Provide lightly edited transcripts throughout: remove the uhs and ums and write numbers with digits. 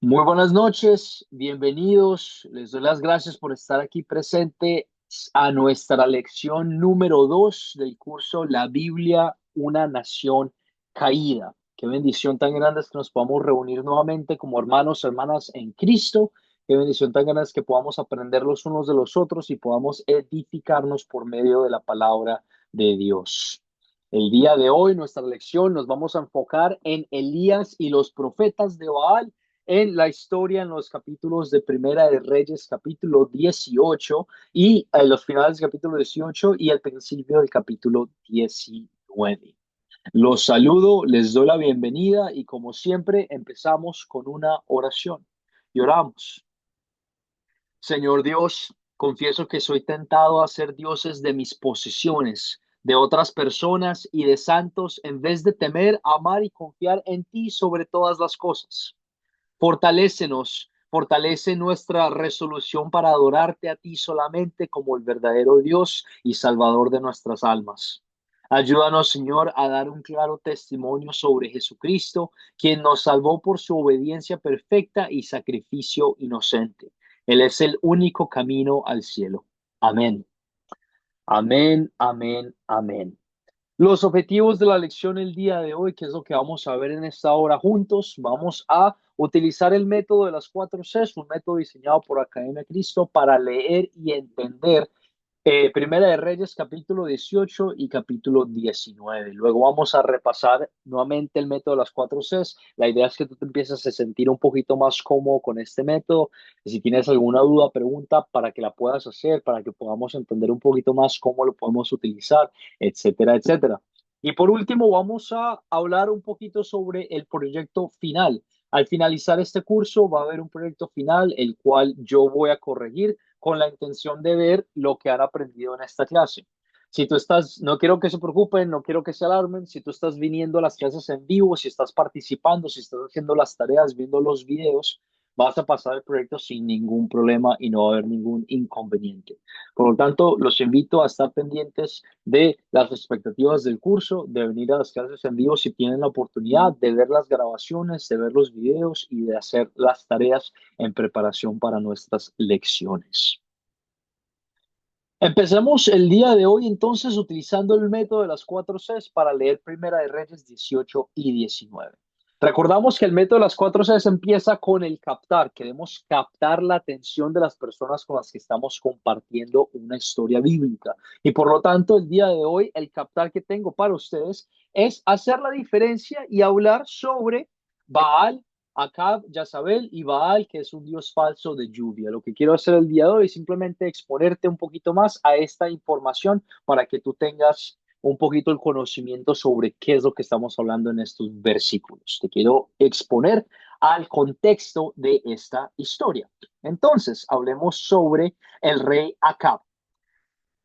Muy buenas noches, bienvenidos. Les doy las gracias por estar aquí presente a nuestra lección número 2 del curso La Biblia, una nación caída. Qué bendición tan grande es que nos podamos reunir nuevamente como hermanos, hermanas en Cristo. Qué bendición tan grande es que podamos aprender los unos de los otros y podamos edificarnos por medio de la palabra de Dios. El día de hoy, nuestra lección, nos vamos a enfocar en Elías y los profetas de Baal en la historia en los capítulos de Primera de Reyes, capítulo 18, y los finales del capítulo 18 y el principio del capítulo 19. Los saludo, les doy la bienvenida y como siempre empezamos con una oración. Y oramos. Señor Dios, confieso que soy tentado a ser dioses de mis posesiones, de otras personas y de santos, en vez de temer, amar y confiar en ti sobre todas las cosas. Fortalécenos, fortalece nuestra resolución para adorarte a ti solamente como el verdadero Dios y Salvador de nuestras almas. Ayúdanos, Señor, a dar un claro testimonio sobre Jesucristo, quien nos salvó por su obediencia perfecta y sacrificio inocente. Él es el único camino al cielo. Amén. Amén, amén, amén. Los objetivos de la lección el día de hoy, que es lo que vamos a ver en esta hora juntos, vamos a utilizar el método de las cuatro Cs, un método diseñado por Academia Cristo para leer y entender Primera de Reyes capítulo 18 y capítulo 19. Luego vamos a repasar nuevamente el método de las cuatro Cs. La idea es que tú te empieces a sentir un poquito más cómodo con este método. Si tienes alguna duda, pregunta para que la puedas hacer, para que podamos entender un poquito más cómo lo podemos utilizar, etcétera, etcétera. Y por último, vamos a hablar un poquito sobre el proyecto final. Al finalizar este curso va a haber un proyecto final, el cual yo voy a corregir con la intención de ver lo que han aprendido en esta clase. Si tú estás, no quiero que se preocupen, no quiero que se alarmen, si tú estás viniendo a las clases en vivo, si estás participando, si estás haciendo las tareas, viendo los videos, vas a pasar el proyecto sin ningún problema y no va a haber ningún inconveniente. Por lo tanto, los invito a estar pendientes de las expectativas del curso, de venir a las clases en vivo si tienen la oportunidad, de ver las grabaciones, de ver los videos y de hacer las tareas en preparación para nuestras lecciones. Empecemos el día de hoy entonces utilizando el método de las cuatro Cs para leer Primera de Reyes 18 y 19. Recordamos que el método de las cuatro Cs empieza con el captar. Queremos captar la atención de las personas con las que estamos compartiendo una historia bíblica. Y por lo tanto, el día de hoy, el captar que tengo para ustedes es hacer la diferencia y hablar sobre Baal, Acab, Jezabel y Baal, que es un dios falso de lluvia. Lo que quiero hacer el día de hoy es simplemente exponerte un poquito más a esta información para que tú tengas un poquito el conocimiento sobre qué es lo que estamos hablando en estos versículos. Te quiero exponer al contexto de esta historia. Entonces, hablemos sobre el rey Acab.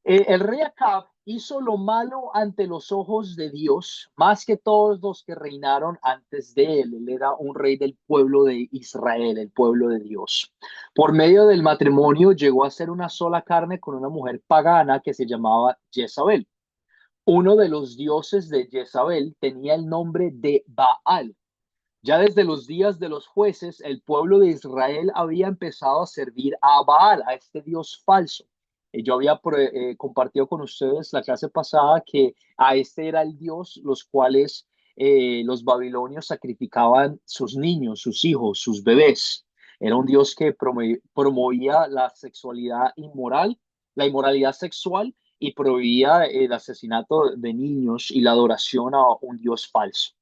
El rey Acab hizo lo malo ante los ojos de Dios, más que todos los que reinaron antes de él. Él era un rey del pueblo de Israel, el pueblo de Dios. Por medio del matrimonio llegó a ser una sola carne con una mujer pagana que se llamaba Jezabel. Uno de los dioses de Jezabel tenía el nombre de Baal. Ya desde los días de los jueces, el pueblo de Israel había empezado a servir a Baal, a este dios falso. Yo había compartido con ustedes la clase pasada que a este era el dios los cuales los babilonios sacrificaban sus niños, sus hijos, sus bebés. Era un dios que promovía la sexualidad inmoral, la inmoralidad sexual y prohibía el asesinato de niños y la adoración a un dios falso.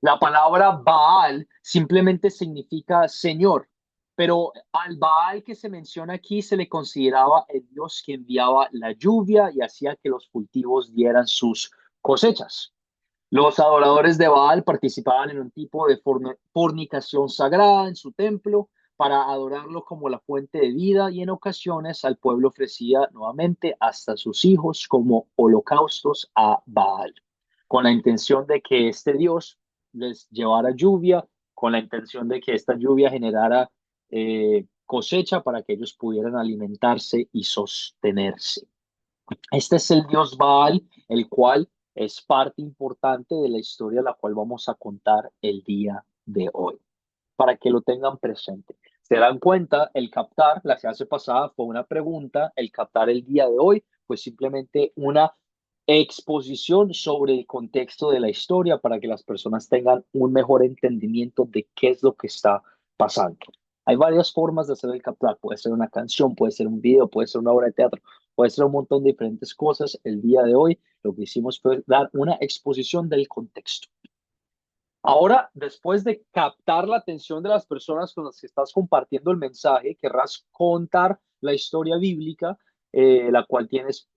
La palabra Baal simplemente significa Señor, pero al Baal que se menciona aquí se le consideraba el Dios que enviaba la lluvia y hacía que los cultivos dieran sus cosechas. Los adoradores de Baal participaban en un tipo de fornicación sagrada en su templo para adorarlo como la fuente de vida y en ocasiones al pueblo ofrecía nuevamente hasta sus hijos como holocaustos a Baal, con la intención de que este Dios les llevara lluvia, con la intención de que esta lluvia generara cosecha para que ellos pudieran alimentarse y sostenerse. Este es el dios Baal, el cual es parte importante de la historia la cual vamos a contar el día de hoy. para que lo tengan presente. Se dan cuenta, el captar, la clase pasada fue una pregunta, el captar el día de hoy fue simplemente una exposición sobre el contexto de la historia para que las personas tengan un mejor entendimiento de qué es lo que está pasando. Hay varias formas de hacer el captar. Puede ser una canción, puede ser un video, puede ser una obra de teatro, puede ser un montón de diferentes cosas. El día de hoy lo que hicimos fue dar una exposición del contexto. Ahora, después de captar la atención de las personas con las que estás compartiendo el mensaje, querrás contar la historia bíblica, la cual tienes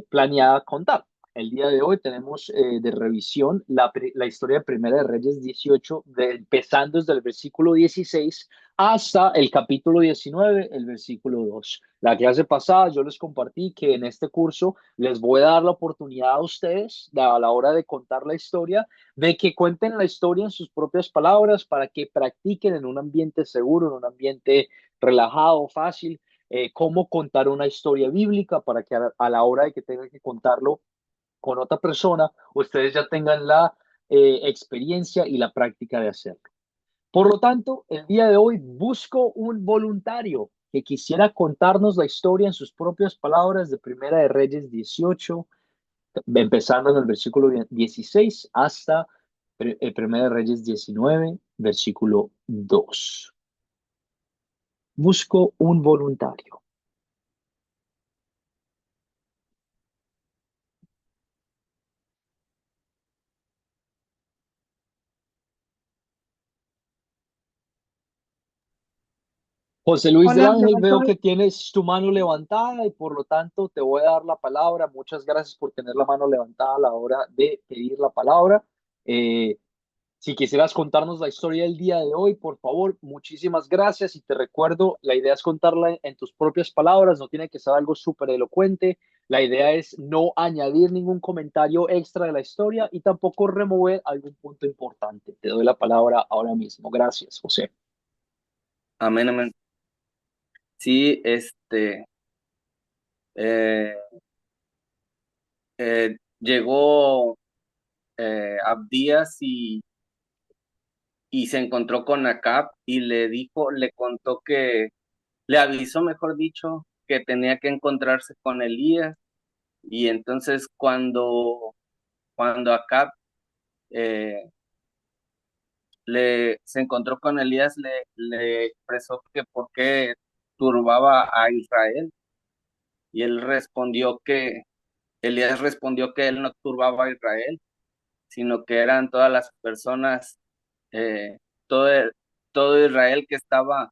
planeada contar. El día de hoy tenemos de revisión la historia de Primera de Reyes 18, empezando desde el versículo 16 hasta el capítulo 19, el versículo 2. La clase pasada yo les compartí que en este curso les voy a dar la oportunidad a ustedes, a la hora de contar la historia, de que cuenten la historia en sus propias palabras para que practiquen en un ambiente seguro, en un ambiente relajado, fácil, cómo contar una historia bíblica para que a la hora de que tengan que contarlo con otra persona, ustedes ya tengan la experiencia y la práctica de hacerlo. Por lo tanto, el día de hoy busco un voluntario que quisiera contarnos la historia en sus propias palabras de Primera de Reyes 18, empezando en el versículo 16 hasta el Primera de Reyes 19, versículo 2. Busco un voluntario. José Luis del Hola, Ángel, veo profesor. que tienes tu mano levantada y por lo tanto te voy a dar la palabra. Muchas gracias por tener la mano levantada a la hora de pedir la palabra. Eh, Si quisieras contarnos la historia del día de hoy, por favor, muchísimas gracias. Y te recuerdo, la idea es contarla en tus propias palabras, no tiene que ser algo súper elocuente. La idea es no añadir ningún comentario extra de la historia y tampoco remover algún punto importante. Te doy la palabra ahora mismo. Gracias, José. Amén, amén. Sí, eh, llegó Abdías y se encontró con Acab y le dijo, le contó le avisó, mejor dicho, que tenía que encontrarse con Elías. Y entonces cuando Acab eh, se encontró con Elías, le expresó que por qué turbaba a Israel. Y Elías respondió que él no turbaba a Israel, sino que eran todas las personas, eh, todo, todo Israel que estaba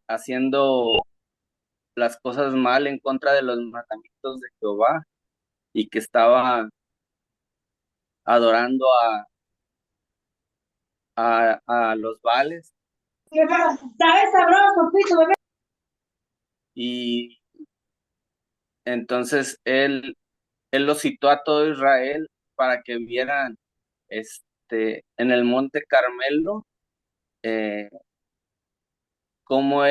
haciendo las cosas mal en contra de los mandamientos de Jehová y que estaba adorando a los Baales. ¿Sabes, sabroso, pito, bebé? Y entonces él lo citó a todo Israel para que vieran en el monte Carmelo, eh, cómo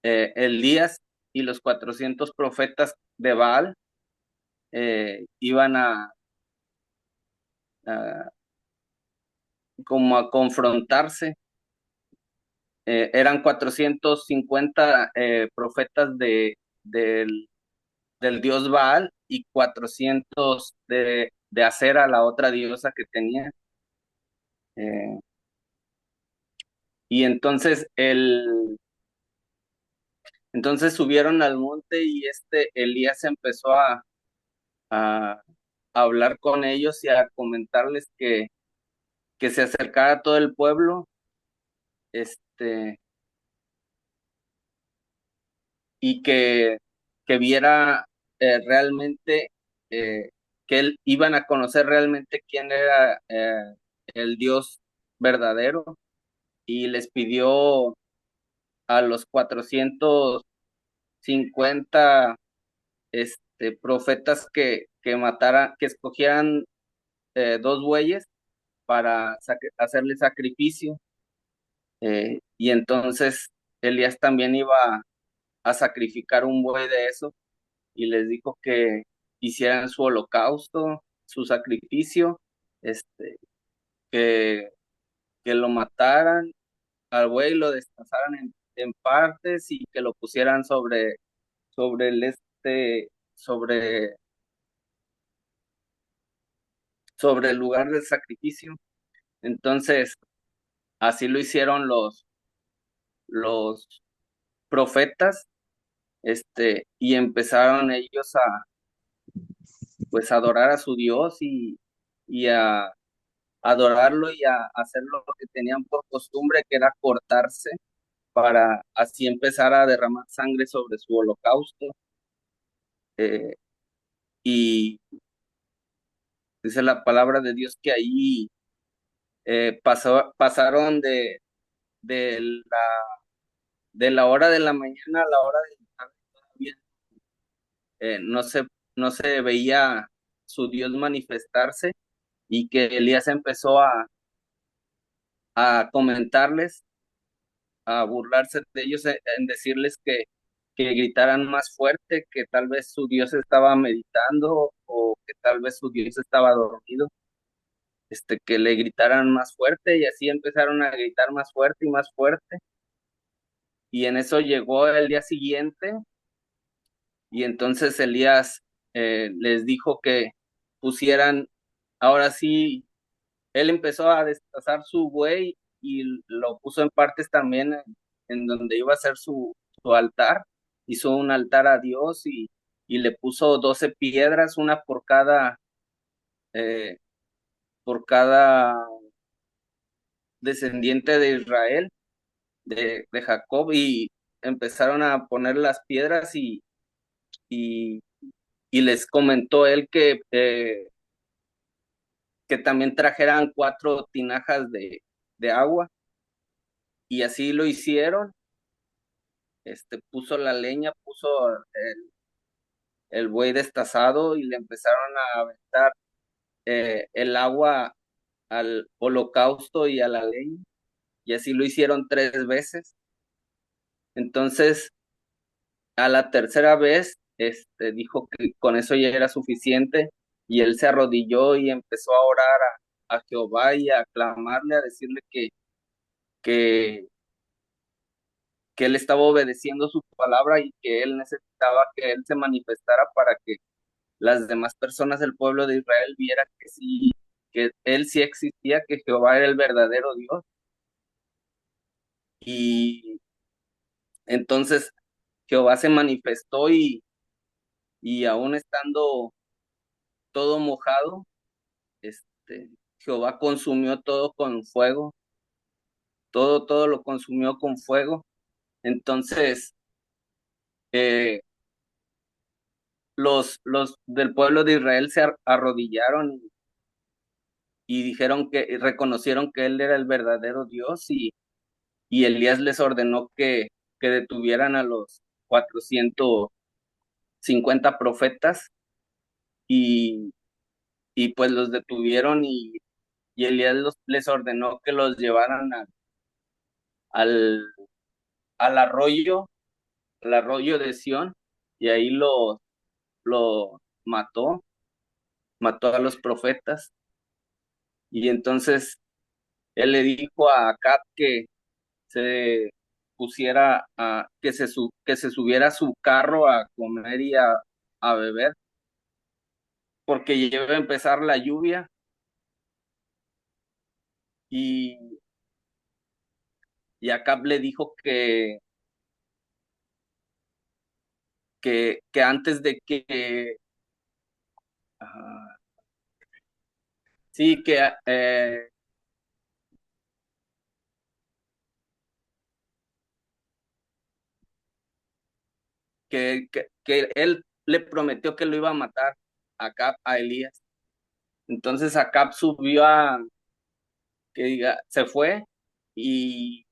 Elías y los 400 profetas de Baal iban a- como a confrontarse. Eran 450 profetas del dios Baal y 400 de Acera, la otra diosa que tenía. Eh, y entonces subieron al monte y Elías empezó a hablar con ellos y a comentarles que se acercara a todo el pueblo, este, y que viera realmente, que iban a conocer realmente quién era el Dios verdadero, y les pidió a los 450 profetas que escogieran dos bueyes para hacerle sacrificio. Y entonces Elías también iba a sacrificar un buey de eso y les dijo que hicieran su holocausto, su sacrificio, este, que, que lo mataran al buey, lo destrozaran en partes y que lo pusieran sobre sobre, sobre el lugar del sacrificio. Entonces, así lo hicieron los profetas, y empezaron ellos a, pues, a adorar a su Dios y a adorarlo y a hacer lo que tenían por costumbre, que era cortarse para así empezar a derramar sangre sobre su holocausto. Eh, y dice la palabra de Dios que ahí pasaron de la, de la hora de la mañana a la hora de la tarde. Todavía no no se veía su Dios manifestarse, y que Elías empezó a comentarles, a burlarse de ellos, en decirles que gritaran más fuerte, que tal vez su Dios estaba meditando o que tal vez su Dios estaba dormido, que le gritaran más fuerte, y así empezaron a gritar más fuerte y más fuerte. Y en eso llegó el día siguiente, y entonces Elías les dijo que pusieran, ahora sí, él empezó a destazar su buey y lo puso en partes también en donde iba a ser su altar. Hizo un altar a Dios y le puso 12 piedras, una eh, por cada descendiente de Israel, de Jacob, y empezaron a poner las piedras y, y les comentó él que también trajeran 4 tinajas de agua, y así lo hicieron. Puso la leña, puso el buey destazado y le empezaron a aventar el agua al holocausto y a la leña, y así lo hicieron 3 veces. Entonces, a la tercera vez, dijo que con eso ya era suficiente, y él se arrodilló y empezó a orar a Jehová y a clamarle, a decirle que, que él estaba obedeciendo su palabra y que él necesitaba que él se manifestara para que las demás personas del pueblo de Israel viera que sí, que él sí existía, que Jehová era el verdadero Dios. Y entonces Jehová se manifestó, y aún estando todo mojado, Jehová consumió todo con fuego, todo lo consumió con fuego. Entonces, eh, los del pueblo de Israel se arrodillaron y dijeron y reconocieron que él era el verdadero Dios, y Elías les ordenó que detuvieran a los 450 profetas, y, y pues los detuvieron, y Elías les ordenó que los llevaran al, al arroyo, al arroyo de Sión, y ahí lo mató a los profetas. Y entonces él le dijo a Acab que se pusiera que se subiera a su carro a comer y a beber, porque ya iba a empezar la lluvia, y, y Acab le dijo que antes de ah, sí, que él le prometió que lo iba a matar a Acab, a Elías. Entonces Acab subió se fue, y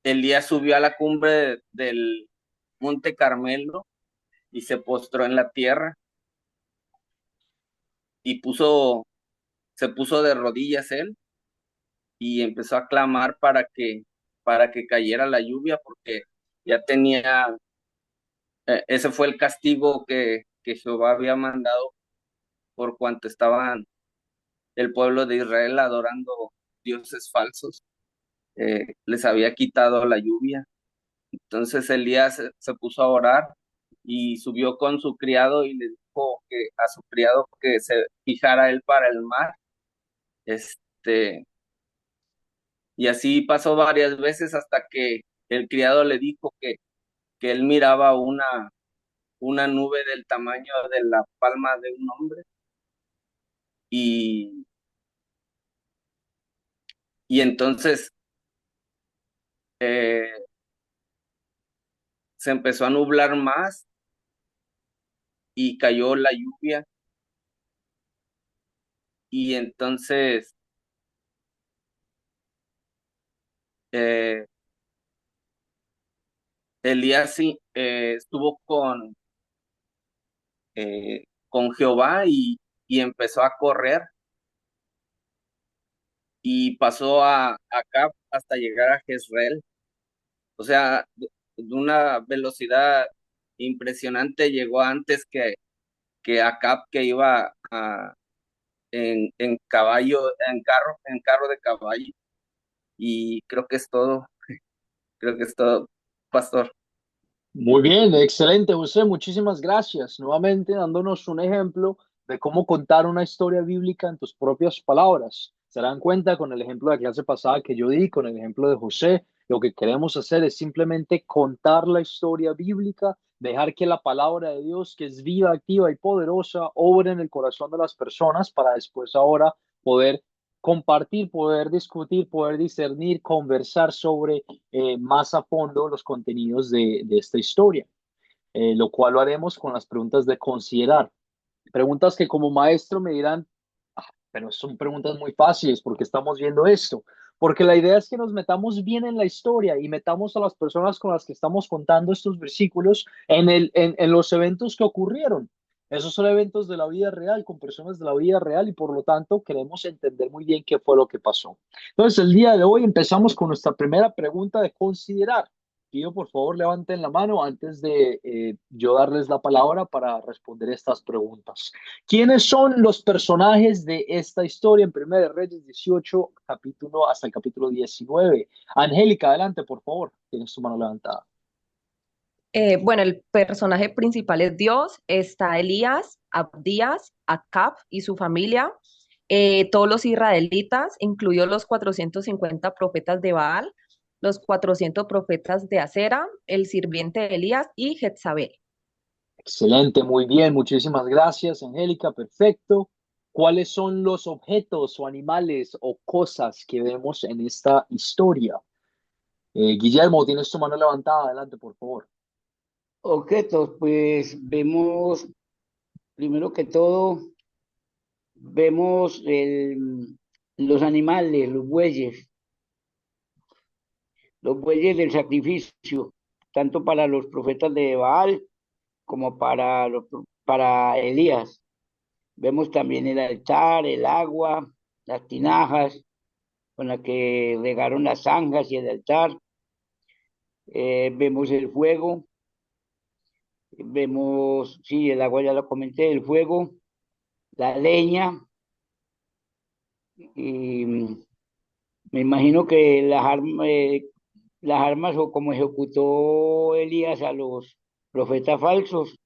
Elías subió a la cumbre del Monte Carmelo y se postró en la tierra y se puso de rodillas él y empezó a clamar para que cayera la lluvia, porque ya tenía, ese fue el castigo que Jehová había mandado por cuanto estaban el pueblo de Israel adorando dioses falsos, les había quitado la lluvia. Entonces Elías se puso a orar y subió con su criado y le dijo que a su criado que se fijara él para el mar. Este, y así pasó varias veces hasta que el criado le dijo que él miraba una nube del tamaño de la palma de un hombre y, y entonces eh, se empezó a nublar más y cayó la lluvia y entonces eh, Elías sí, estuvo con Jehová y empezó a correr y pasó a acá hasta llegar a Jezreel. O sea, de una velocidad impresionante llegó antes que Acab que iba en caballo, en carro de caballo. Y creo que es todo, pastor. Muy bien, excelente, José. Muchísimas gracias. Nuevamente dándonos un ejemplo de cómo contar una historia bíblica en tus propias palabras. Se dan cuenta con el ejemplo de la clase pasada que yo di, con el ejemplo de José. Lo que queremos hacer es simplemente contar la historia bíblica, dejar que la palabra de Dios, que es viva, activa y poderosa, obre en el corazón de las personas para después ahora poder compartir, poder discutir, poder discernir, conversar sobre más a fondo los contenidos de esta historia, lo cual lo haremos con las preguntas de considerar. Preguntas que como maestro me dirán, "Ah, pero son preguntas muy fáciles porque estamos viendo esto. Porque la idea es que nos metamos bien en la historia y metamos a las personas con las que estamos contando estos versículos en los eventos que ocurrieron. Esos son eventos de la vida real, con personas de la vida real y por lo tanto queremos entender muy bien qué fue lo que pasó. Entonces, el día de hoy empezamos con nuestra primera pregunta de considerar. Pido por favor levanten la mano antes de yo darles la palabra para responder estas preguntas. ¿Quiénes son los personajes de esta historia en Primera de Reyes 18, capítulo hasta el capítulo 19? Angélica, adelante, por favor. Tienes tu mano levantada. Bueno, el personaje principal es Dios, está Elías, Abdías, Acab y su familia, todos los israelitas, incluidos los 450 profetas de Baal, los 400 profetas de Acera, el sirviente de Elías y Jezabel. Excelente, muy bien. Muchísimas gracias, Angélica. Perfecto. ¿Cuáles son los objetos o animales o cosas que vemos en esta historia? Guillermo, tienes tu mano levantada. Adelante, por favor. Objetos, pues vemos, primero que todo, vemos los animales, los bueyes del sacrificio, tanto para los profetas de Baal como para Elías. Vemos también el altar, el agua, las tinajas con las que regaron las zanjas y el altar. Vemos el fuego, vemos, sí, el agua ya lo comenté, el fuego, la leña y me imagino que las armas o como ejecutó Elías a los profetas falsos,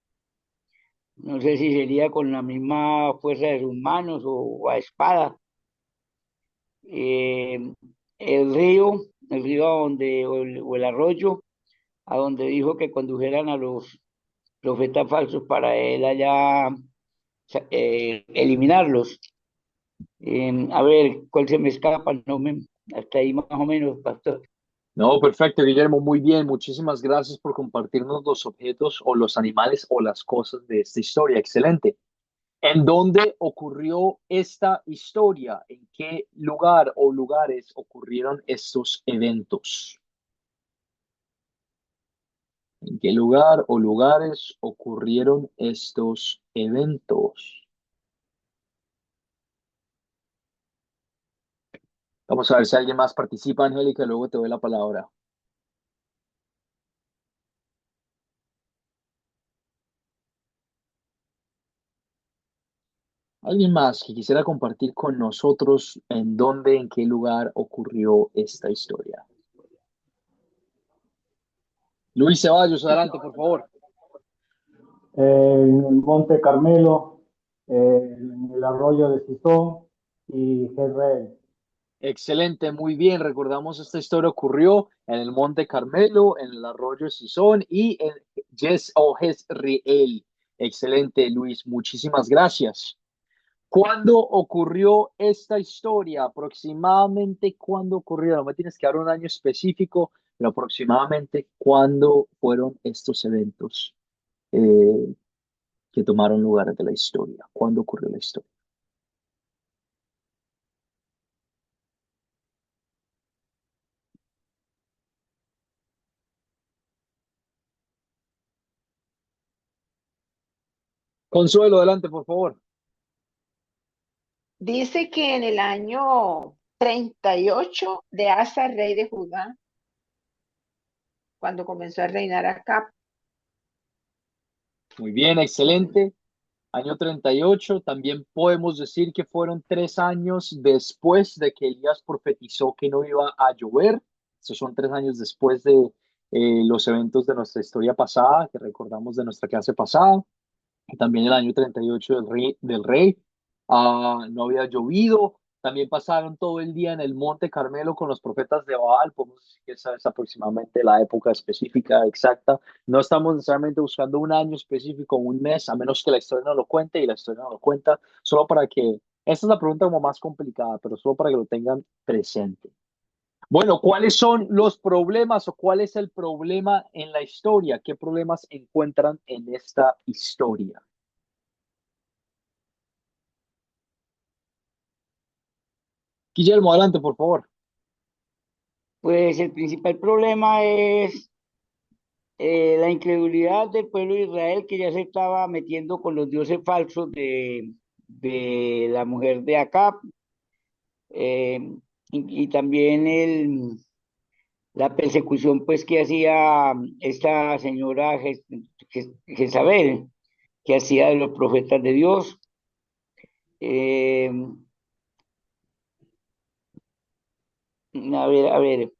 no sé si sería con la misma fuerza de sus manos o a espada. Eh, el río, el río a donde, o el arroyo, a donde dijo que condujeran a los profetas falsos para él allá eliminarlos. A ver, ¿cuál se me escapa? No me, hasta ahí más o menos, pastor. No, perfecto, Guillermo, muy bien. Muchísimas gracias por compartirnos los objetos o los animales o las cosas de esta historia. Excelente. ¿En dónde ocurrió esta historia? ¿En qué lugar o lugares ocurrieron estos eventos? ¿En qué lugar o lugares ocurrieron estos eventos? Vamos a ver si alguien más participa, Angélica, y luego te doy la palabra. ¿Alguien más que quisiera compartir con nosotros en dónde, en qué lugar ocurrió esta historia? Luis Ceballos, adelante, por favor. En el Monte Carmelo, en el arroyo de Sison y Jezreel. Excelente, muy bien. Recordamos esta historia ocurrió en el Monte Carmelo, en el arroyo Sison y en Jezreel. Excelente, Luis. Muchísimas gracias. ¿Cuándo ocurrió esta historia? Aproximadamente cuándo ocurrió. No me tienes que dar un año específico, pero aproximadamente cuándo fueron estos eventos eh, que tomaron lugar de la historia. ¿Cuándo ocurrió la historia? Consuelo, adelante, por favor. Dice que en el año 38 de Asa, rey de Judá, cuando comenzó a reinar Acab. Muy bien, excelente. Año 38. También podemos decir que fueron 3 años después de que Elías profetizó que no iba a llover. Estos son 3 años después de los eventos de nuestra historia pasada, que recordamos de nuestra clase pasada. Y también el año 38 del rey, no había llovido. También pasaron todo el día en el Monte Carmelo con los profetas de Baal. Podemos decir que esa es aproximadamente la época específica exacta. No estamos necesariamente buscando un año específico, un mes, a menos que la historia no lo cuente, y la historia no lo cuenta, solo para que, esta es la pregunta como más complicada, pero solo para que lo tengan presente. Bueno, ¿cuáles son los problemas o cuál es el problema en la historia? ¿Qué problemas encuentran en esta historia? Guillermo, adelante, por favor. Pues el principal problema es la incredulidad del pueblo de Israel, que ya se estaba metiendo con los dioses falsos de la mujer de Acab, eh, y también la persecución pues que hacía esta señora Jezabel, que hacía de los profetas de Dios. Eh, a ver,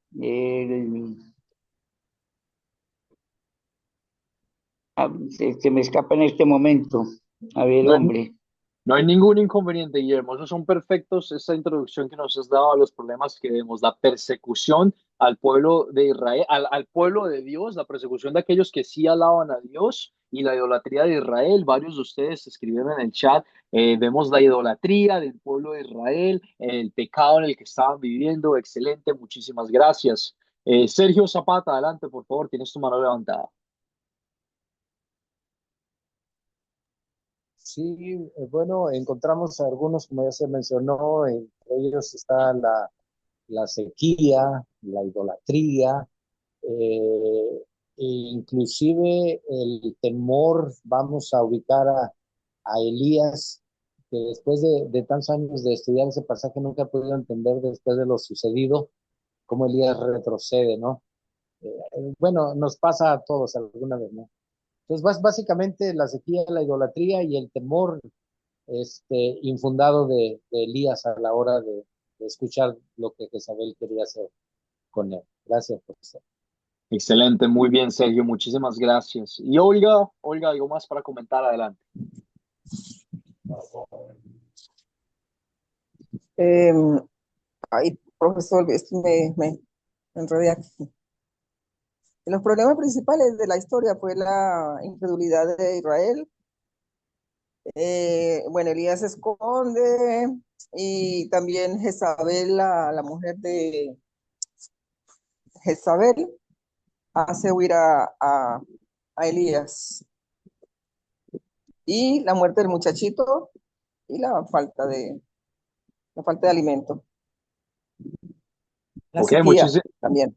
se me escapa en este momento. A ver, No hay, hombre. no hay ningún inconveniente, Guillermo. Esos son perfectos. Esta introducción que nos has dado a los problemas que vemos, la persecución al pueblo de Israel, al pueblo de Dios, la persecución de aquellos que sí alaban a Dios y la idolatría de Israel. Varios de ustedes escribieron en el chat. Vemos la idolatría del pueblo de Israel, el pecado en el que estaban viviendo. Excelente, muchísimas gracias. Sergio Zapata, adelante, por favor, tienes tu mano levantada. Sí, bueno, encontramos algunos, como ya se mencionó, entre ellos está la sequía, la idolatría, e inclusive el temor. Vamos a ubicar a Elías, que después de tantos años de estudiar ese pasaje nunca ha podido entender después de lo sucedido, cómo Elías retrocede, ¿no? Bueno, nos pasa a todos alguna vez, ¿no? Entonces, básicamente la sequía, la idolatría y el temor infundado de Elías a la hora de escuchar lo que Jezabel quería hacer con él. Gracias, profesor. Excelente, muy bien, Sergio, muchísimas gracias. Y Olga, algo más para comentar, adelante. Eh, Ay, profesor, me enredé aquí. Los problemas principales de la historia fue la incredulidad de Israel. Bueno, Elías se esconde y también Jezabel, la mujer de Jezabel, hace huir a Elías. Y la muerte del muchachito y la falta de alimento. La Ok, sequía también.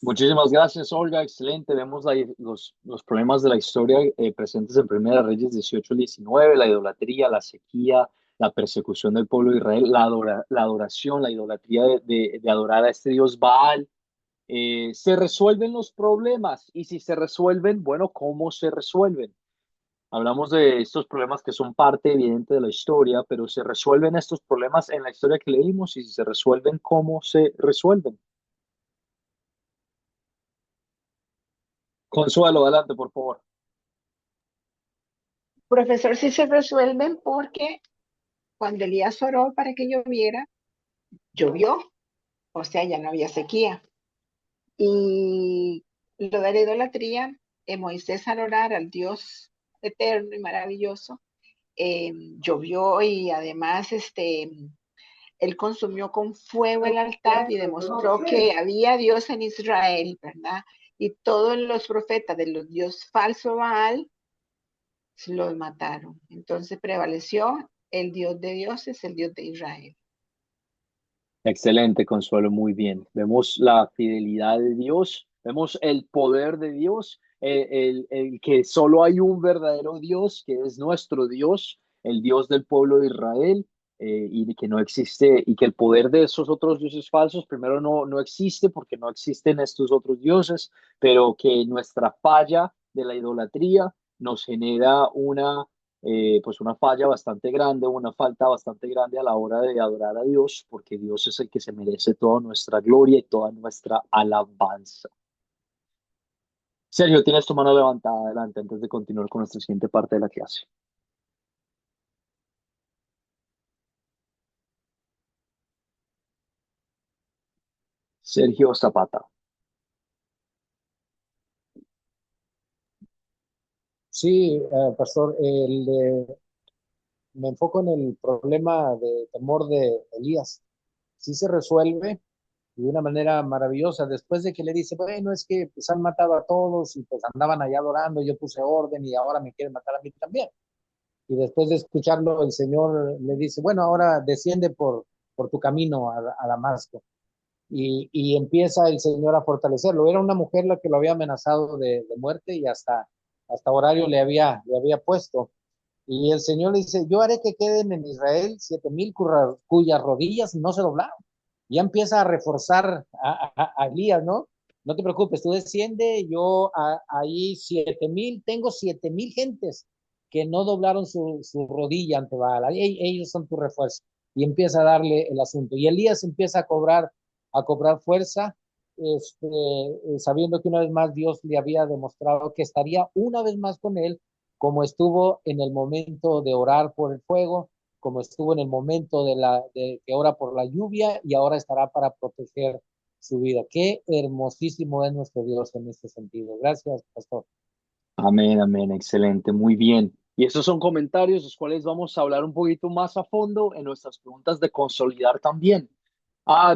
muchísimas gracias, Olga, excelente. Vemos los problemas de la historia presentes en Primera Reyes 18 al 19, la idolatría, la sequía, la persecución del pueblo de Israel, la adoración, la idolatría de adorar a este Dios Baal. Se resuelven los problemas y si se resuelven, bueno, ¿cómo se resuelven? Hablamos de estos problemas que son parte evidente de la historia, pero se resuelven estos problemas en la historia que leímos y si se resuelven, ¿cómo se resuelven? Consuelo, adelante, por favor. Profesor, sí se resuelven porque cuando Elías oró para que lloviera, llovió, o sea, ya no había sequía. Y lo de la idolatría, Moisés al orar al Dios eterno y maravilloso, llovió y además él consumió con fuego el altar y demostró que había Dios en Israel, ¿verdad? Y todos los profetas de los dios falso Baal los mataron. Entonces prevaleció el Dios de dioses, el Dios de Israel. Excelente, Consuelo, muy bien. Vemos la fidelidad de Dios, vemos el poder de Dios, el que solo hay un verdadero Dios, que es nuestro Dios, el Dios del pueblo de Israel, y que no existe, y que el poder de esos otros dioses falsos, primero no existe porque no existen estos otros dioses, pero que nuestra falla de la idolatría nos genera pues una falla bastante grande, una falta bastante grande a la hora de adorar a Dios, porque Dios es el que se merece toda nuestra gloria y toda nuestra alabanza. Sergio, tienes tu mano levantada adelante antes de continuar con nuestra siguiente parte de la clase. Sergio Zapata. Sí, pastor, me enfoco en el problema de temor de Elías. Sí se resuelve de una manera maravillosa. Después de que le dice, bueno, es que pues, han matado a todos y pues andaban allá adorando, yo puse orden y ahora me quieren matar a mí también. Y después de escucharlo, el Señor le dice, bueno, ahora desciende por tu camino a Damasco. Y empieza el Señor a fortalecerlo. Era una mujer la que lo había amenazado de muerte y hasta horario le había puesto. Y el Señor le dice, yo haré que queden en Israel 7,000 cuyas rodillas no se doblaron. Ya empieza a reforzar a Elías, ¿no? No te preocupes, tú desciende, yo ahí 7,000, tengo 7,000 gentes que no doblaron su rodilla ante Baal. Ellos son tu refuerzo. Y empieza a darle el asunto. Y Elías empieza a cobrar fuerza, sabiendo que una vez más Dios le había demostrado que estaría una vez más con él, como estuvo en el momento de orar por el fuego, como estuvo en el momento de que ora por la lluvia y ahora estará para proteger su vida. Qué hermosísimo es nuestro Dios en este sentido. Gracias, pastor. Amén, amén, excelente, muy bien. Y estos son comentarios los cuales vamos a hablar un poquito más a fondo en nuestras preguntas de consolidar también.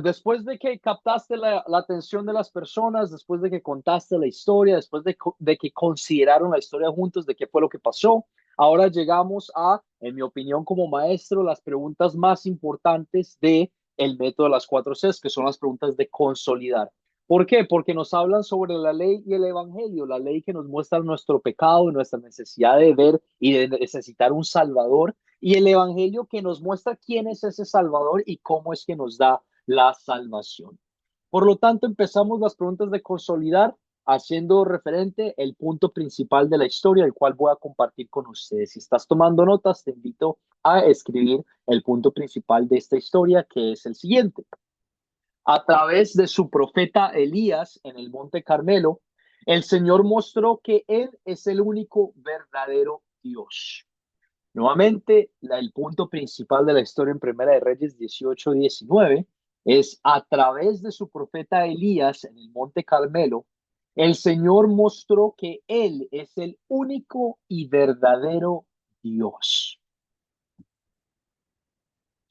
Después de que captaste la atención de las personas, después de que contaste la historia, después de que consideraron la historia juntos, de qué fue lo que pasó, ahora llegamos en mi opinión como maestro, las preguntas más importantes de el método de las 4 Cs, que son las preguntas de consolidar. ¿Por qué? Porque nos hablan sobre la ley y el evangelio, la ley que nos muestra nuestro pecado y nuestra necesidad de ver y de necesitar un salvador, y el evangelio que nos muestra quién es ese salvador y cómo es que nos da la salvación. Por lo tanto, empezamos las preguntas de consolidar haciendo referente el punto principal de la historia, el cual voy a compartir con ustedes. Si estás tomando notas, te invito a escribir el punto principal de esta historia, que es el siguiente. A través de su profeta Elías en el Monte Carmelo, el Señor mostró que Él es el único verdadero Dios. Nuevamente, el punto principal de la historia en Primera de Reyes 18-19 es a través de su profeta Elías en el Monte Carmelo, el Señor mostró que Él es el único y verdadero Dios.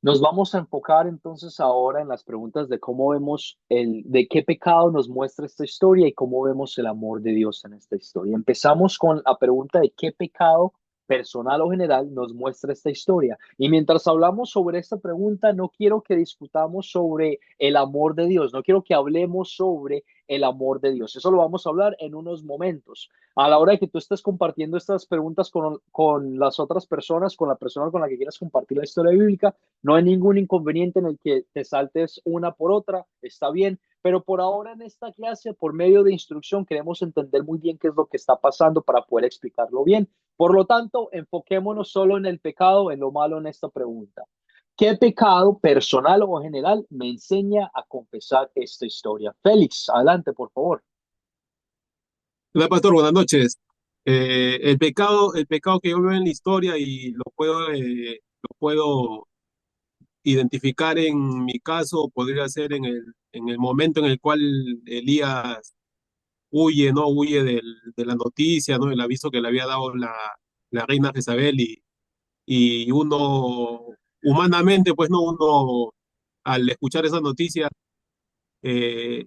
Nos vamos a enfocar entonces ahora en las preguntas de cómo vemos de qué pecado nos muestra esta historia y cómo vemos el amor de Dios en esta historia. Empezamos con la pregunta de qué pecado personal o general nos muestra esta historia. Y mientras hablamos sobre esta pregunta, no quiero que discutamos sobre el amor de Dios, no quiero que hablemos sobre el amor de Dios. Eso lo vamos a hablar en unos momentos. A la hora de que tú estés compartiendo estas preguntas con las otras personas, con la persona con la que quieras compartir la historia bíblica, no hay ningún inconveniente en el que te saltes una por otra, está bien, pero por ahora en esta clase, por medio de instrucción, queremos entender muy bien qué es lo que está pasando para poder explicarlo bien. Por lo tanto, enfoquémonos solo en el pecado, en lo malo en esta pregunta. ¿Qué pecado, personal o general, me enseña a confesar esta historia? Félix, adelante, por favor. Hola, pastor, buenas noches. El pecado que yo veo en la historia y lo puedo identificar en mi caso, podría ser en el momento en el cual Elías huye, ¿no? Huye de la noticia, ¿no? El aviso que le había dado la reina Jezabel y uno, humanamente, pues, ¿no? Uno, al escuchar esa noticia, eh,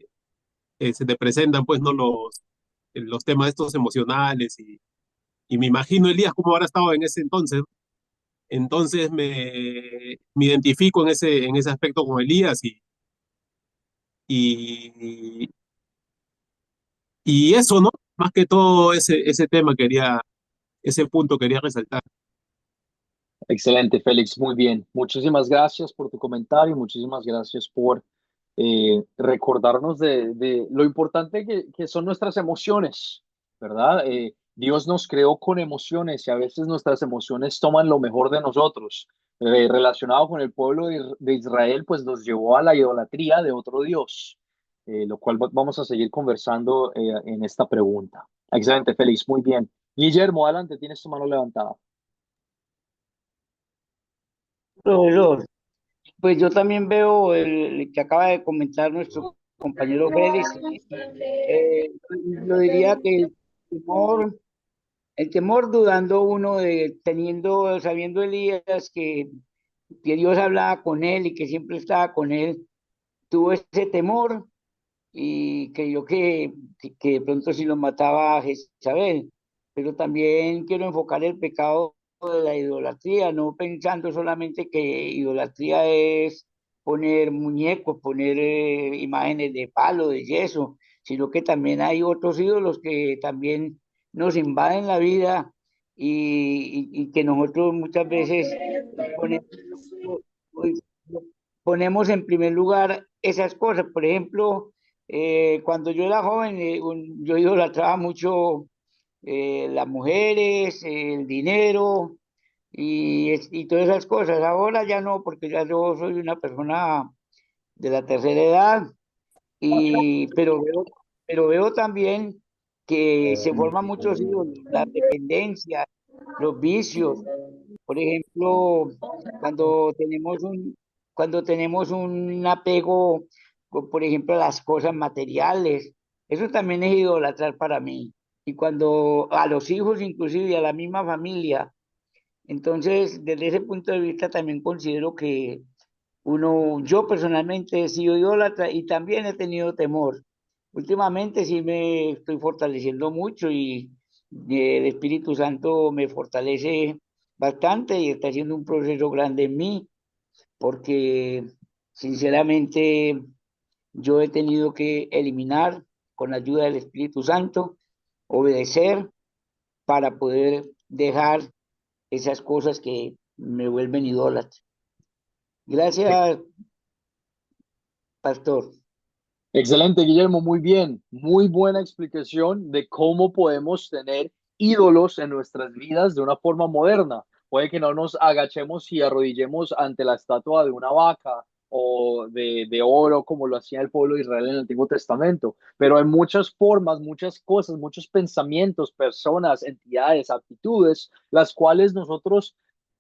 se te presentan, pues, ¿no? Los temas estos emocionales y me imagino Elías cómo habrá estado en ese entonces. Entonces me identifico en ese aspecto con Elías y, y eso, ¿no? Más que todo ese tema ese punto quería resaltar. Excelente, Félix, muy bien. Muchísimas gracias por tu comentario, muchísimas gracias por recordarnos de lo importante que son nuestras emociones, ¿verdad? Dios nos creó con emociones y a veces nuestras emociones toman lo mejor de nosotros. Relacionado con el pueblo de Israel, pues nos llevó a la idolatría de otro Dios, lo cual vamos a seguir conversando en esta pregunta. Excelente, Félix, muy bien. Guillermo, adelante, tienes tu mano levantada. Profesor, pues yo también veo el que acaba de comentar nuestro compañero Félix. Yo diría que temor, el temor dudando uno de teniendo, sabiendo Elías que Dios hablaba con él y que siempre estaba con él, tuvo ese temor y creyó que de pronto si lo mataba a Jezabel. Pero también quiero enfocar el pecado de la idolatría, no pensando solamente que idolatría es poner muñecos, poner imágenes de palo, de yeso, sino que también hay otros ídolos que también nos invaden la vida y que nosotros muchas veces ponemos, ponemos en primer lugar esas cosas. Por ejemplo, cuando yo era joven, yo idolatraba mucho las mujeres, el dinero y todas esas cosas. Ahora ya no, porque ya yo soy una persona de la tercera edad, pero veo también que se forman muchos ídolos, la dependencia, los vicios. Por ejemplo, cuando tenemos un, cuando tenemos un apego, por ejemplo, a las cosas materiales, eso también es idolatrar para mí. Y cuando a los hijos, inclusive y a la misma familia, entonces desde ese punto de vista también considero que yo personalmente he sido idólatra y también he tenido temor. Últimamente sí me estoy fortaleciendo mucho y el Espíritu Santo me fortalece bastante y está haciendo un proceso grande en mí, porque sinceramente yo he tenido que eliminar con la ayuda del Espíritu Santo, obedecer para poder dejar esas cosas que me vuelven idólatra. Gracias, pastor. Excelente, Guillermo, muy bien. Muy buena explicación de cómo podemos tener ídolos en nuestras vidas de una forma moderna. Puede que no nos agachemos y arrodillemos ante la estatua de una vaca o de oro como lo hacía el pueblo de Israel en el Antiguo Testamento, pero hay muchas formas, muchas cosas, muchos pensamientos, personas, entidades, actitudes, las cuales nosotros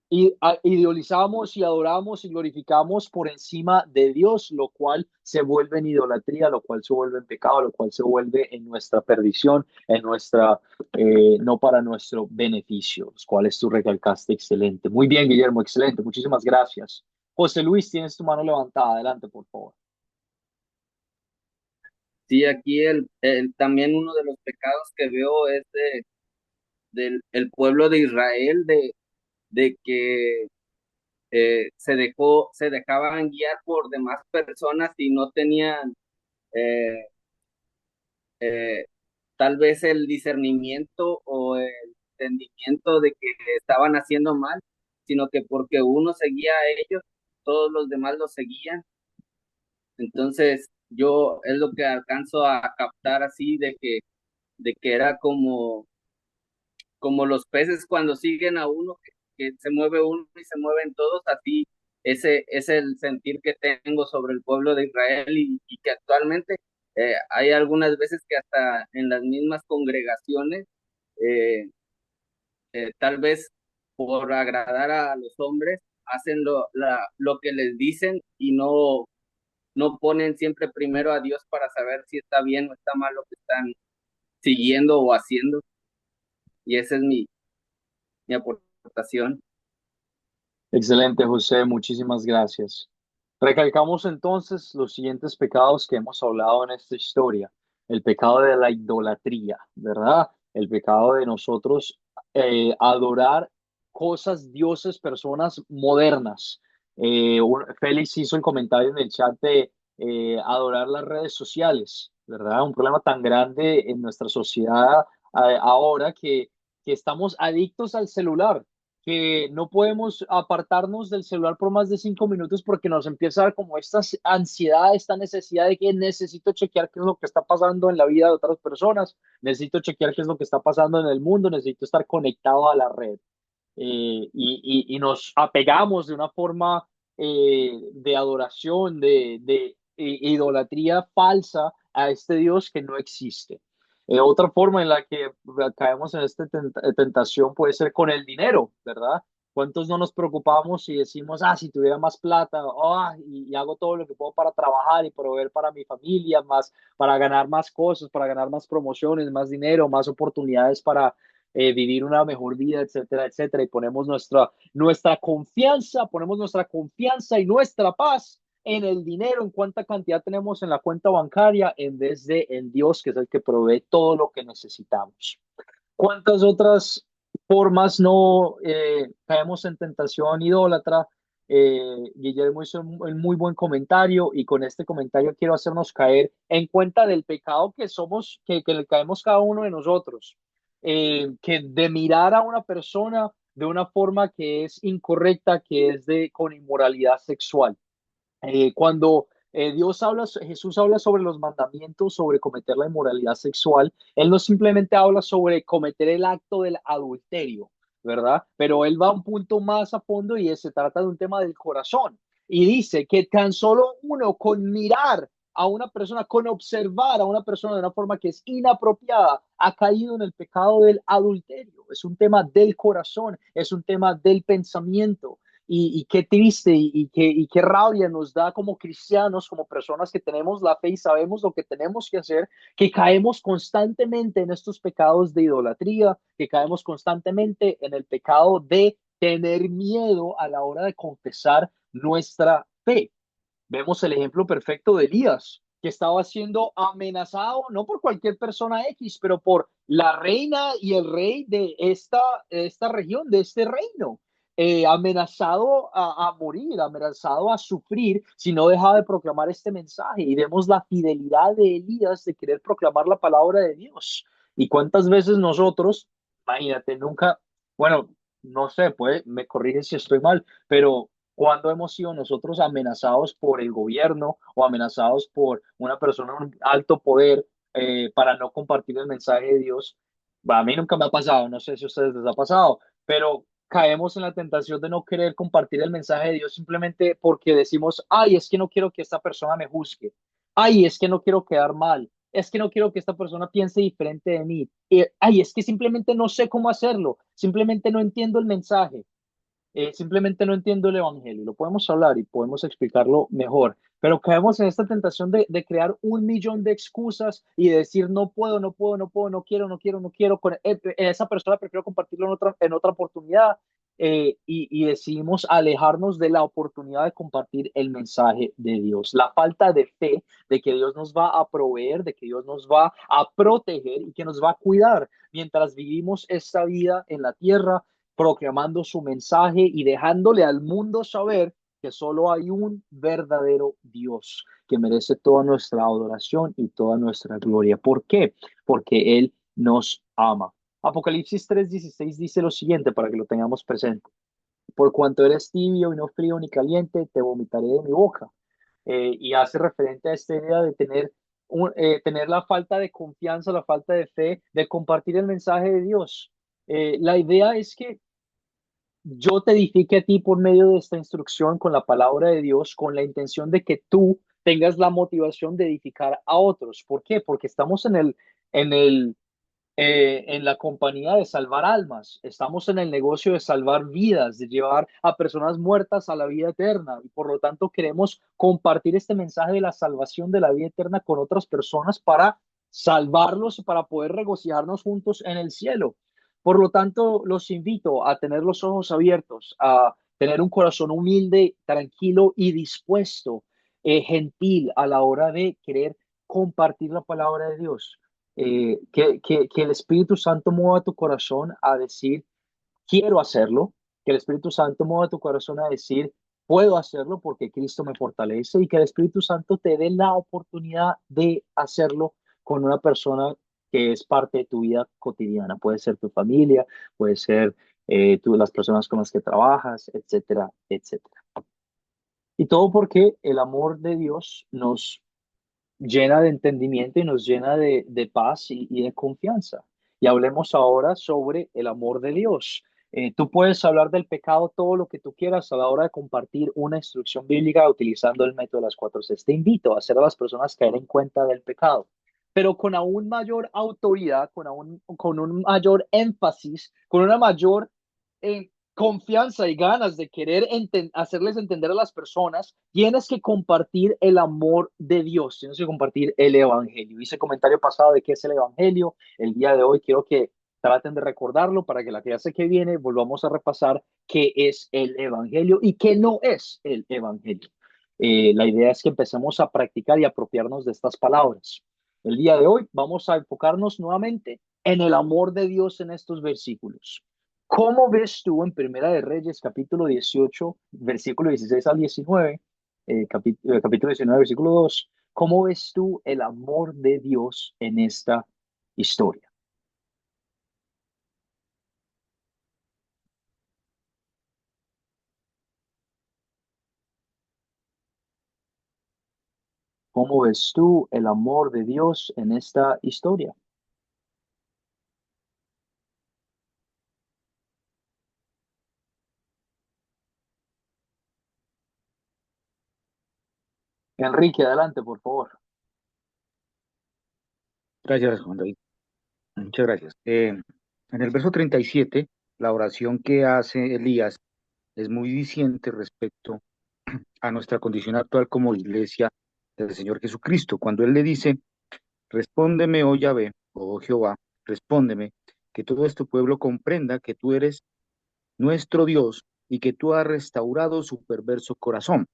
idealizamos y adoramos y glorificamos por encima de Dios, lo cual se vuelve en idolatría, lo cual se vuelve en pecado, lo cual se vuelve en nuestra perdición, no para nuestro beneficio, los cuales tú recalcaste excelente. Muy bien, Guillermo, excelente, muchísimas gracias. José Luis, tienes tu mano levantada, adelante, por favor. Sí, aquí también uno de los pecados que veo es del el pueblo de Israel, de que se dejaban guiar por demás personas y no tenían, eh, eh, tal vez el discernimiento o el entendimiento de que estaban haciendo mal, sino que porque uno seguía a ellos, todos los demás los seguían. Entonces, yo es lo que alcanzo a captar así de que era como los peces cuando siguen a uno, que se mueve uno y se mueven todos, así ese es el sentir que tengo sobre el pueblo de Israel y que actualmente hay algunas veces que hasta en las mismas congregaciones, eh, tal vez por agradar a los hombres, hacen lo que les dicen y no ponen siempre primero a Dios para saber si está bien o está mal lo que están siguiendo o haciendo. Y esa es mi aportación. Excelente, José, muchísimas gracias. Recalcamos entonces los siguientes pecados que hemos hablado en esta historia. El pecado de la idolatría, ¿verdad? El pecado de nosotros adorar cosas, dioses, personas modernas. Félix hizo el comentario en el chat de adorar las redes sociales, ¿verdad? Un problema tan grande en nuestra sociedad ahora que estamos adictos al celular, que no podemos apartarnos del celular por más de 5 minutos porque nos empieza a dar como esta ansiedad, esta necesidad de que necesito chequear qué es lo que está pasando en la vida de otras personas, necesito chequear qué es lo que está pasando en el mundo, necesito estar conectado a la red. Y nos apegamos de una forma de adoración, de idolatría falsa a este Dios que no existe. Otra forma en la que caemos en esta tentación puede ser con el dinero, ¿verdad? ¿Cuántos no nos preocupamos y decimos, si tuviera más plata, y hago todo lo que puedo para trabajar y proveer para mi familia, más, para ganar más cosas, para ganar más promociones, más dinero, más oportunidades para vivir una mejor vida, etcétera, etcétera, y ponemos ponemos nuestra confianza y nuestra paz en el dinero, en cuánta cantidad tenemos en la cuenta bancaria, en vez de en Dios, que es el que provee todo lo que necesitamos. ¿Cuántas otras formas no caemos en tentación idólatra? Guillermo hizo un muy buen comentario y con este comentario quiero hacernos caer en cuenta del pecado que somos, que le caemos cada uno de nosotros, que de mirar a una persona de una forma que es incorrecta, que es con inmoralidad sexual. Cuando Jesús habla sobre los mandamientos, sobre cometer la inmoralidad sexual, él no simplemente habla sobre cometer el acto del adulterio, ¿verdad? Pero él va a un punto más a fondo y se trata de un tema del corazón. Y dice que tan solo uno con mirar a una persona, con observar a una persona de una forma que es inapropiada, ha caído en el pecado del adulterio. Es un tema del corazón, es un tema del pensamiento. Y qué triste y qué rabia nos da como cristianos, como personas que tenemos la fe y sabemos lo que tenemos que hacer, que caemos constantemente en estos pecados de idolatría, que caemos constantemente en el pecado de tener miedo a la hora de confesar nuestra fe. Vemos el ejemplo perfecto de Elías, que estaba siendo amenazado no por cualquier persona X, pero por la reina y el rey de esta región, de este reino. Amenazado a morir, amenazado a sufrir si no dejaba de proclamar este mensaje. Y vemos la fidelidad de Elías de querer proclamar la palabra de Dios. Y cuántas veces nosotros, imagínate, nunca, bueno, no sé, pues me corrige si estoy mal, pero cuando hemos sido nosotros amenazados por el gobierno o amenazados por una persona de un alto poder para no compartir el mensaje de Dios. A mí nunca me ha pasado, no sé si a ustedes les ha pasado, pero caemos en la tentación de no querer compartir el mensaje de Dios simplemente porque decimos, ay, es que no quiero que esta persona me juzgue, ay, es que no quiero quedar mal, es que no quiero que esta persona piense diferente de mí, ay, es que simplemente no sé cómo hacerlo, simplemente no entiendo el mensaje. Simplemente no entiendo el evangelio. Lo podemos hablar y podemos explicarlo mejor, pero caemos en esta tentación de crear 1 millón de excusas y de decir no puedo, no puedo, no puedo, no quiero, no quiero, no quiero. Con esa persona prefiero compartirlo en otra oportunidad, y decidimos alejarnos de la oportunidad de compartir el mensaje de Dios. La falta de fe de que Dios nos va a proveer, de que Dios nos va a proteger y que nos va a cuidar mientras vivimos esta vida en la tierra proclamando su mensaje y dejándole al mundo saber que solo hay un verdadero Dios que merece toda nuestra adoración y toda nuestra gloria. ¿Por qué? Porque Él nos ama. Apocalipsis 3:16 dice lo siguiente para que lo tengamos presente. Por cuanto eres tibio y no frío ni caliente, te vomitaré de mi boca. Y hace referente a esta idea de tener la falta de confianza, la falta de fe, de compartir el mensaje de Dios. La idea es que yo te edifique a ti por medio de esta instrucción con la palabra de Dios, con la intención de que tú tengas la motivación de edificar a otros. ¿Por qué? Porque estamos en la compañía de salvar almas, estamos en el negocio de salvar vidas, de llevar a personas muertas a la vida eterna y por lo tanto queremos compartir este mensaje de la salvación de la vida eterna con otras personas para salvarlos y para poder regocijarnos juntos en el cielo. Por lo tanto, los invito a tener los ojos abiertos, a tener un corazón humilde, tranquilo y dispuesto, gentil a la hora de querer compartir la palabra de Dios. Que el Espíritu Santo mueva tu corazón a decir, quiero hacerlo, que el Espíritu Santo mueva tu corazón a decir, puedo hacerlo porque Cristo me fortalece y que el Espíritu Santo te dé la oportunidad de hacerlo con una persona que es parte de tu vida cotidiana. Puede ser tu familia, puede ser las personas con las que trabajas, etcétera, etcétera. Y todo porque el amor de Dios nos llena de entendimiento y nos llena de paz y de confianza. Y hablemos ahora sobre el amor de Dios. Tú puedes hablar del pecado todo lo que tú quieras a la hora de compartir una instrucción bíblica utilizando el método de las 4 Cs. Te invito a hacer a las personas caer en cuenta del pecado, pero con aún mayor autoridad, con un mayor énfasis, con una mayor confianza y ganas de querer hacerles entender a las personas, tienes que compartir el amor de Dios, tienes que compartir el Evangelio. Hice comentario pasado de qué es el Evangelio. El día de hoy quiero que traten de recordarlo para que la clase que viene volvamos a repasar qué es el Evangelio y qué no es el Evangelio. La idea es que empecemos a practicar y apropiarnos de estas palabras. El día de hoy vamos a enfocarnos nuevamente en el amor de Dios en estos versículos. ¿Cómo ves tú en Primera de Reyes, capítulo 18, versículo 16 al 19, capítulo 19, versículo 2, cómo ves tú el amor de Dios en esta historia? ¿Cómo ves tú el amor de Dios en esta historia? Enrique, adelante, por favor. Gracias, Juan David. Muchas gracias. En el verso 37, la oración que hace Elías es muy diciente respecto a nuestra condición actual como iglesia del Señor Jesucristo. Cuando Él le dice, respóndeme, oh Yahvé, oh Jehová, respóndeme, que todo este pueblo comprenda que tú eres nuestro Dios y que tú has restaurado su perverso corazón.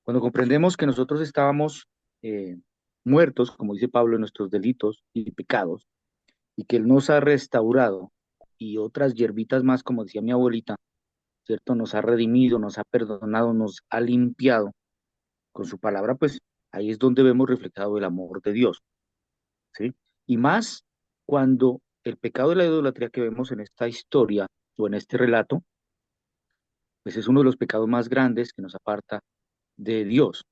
Cuando comprendemos que nosotros estábamos muertos, como dice Pablo, en nuestros delitos y pecados, y que Él nos ha restaurado, y otras hierbitas más, como decía mi abuelita, ¿cierto? Nos ha redimido, nos ha perdonado, nos ha limpiado con su palabra, pues ahí es donde vemos reflejado el amor de Dios, ¿sí? Y más cuando el pecado de la idolatría que vemos en esta historia o en este relato, pues es uno de los pecados más grandes que nos aparta de Dios,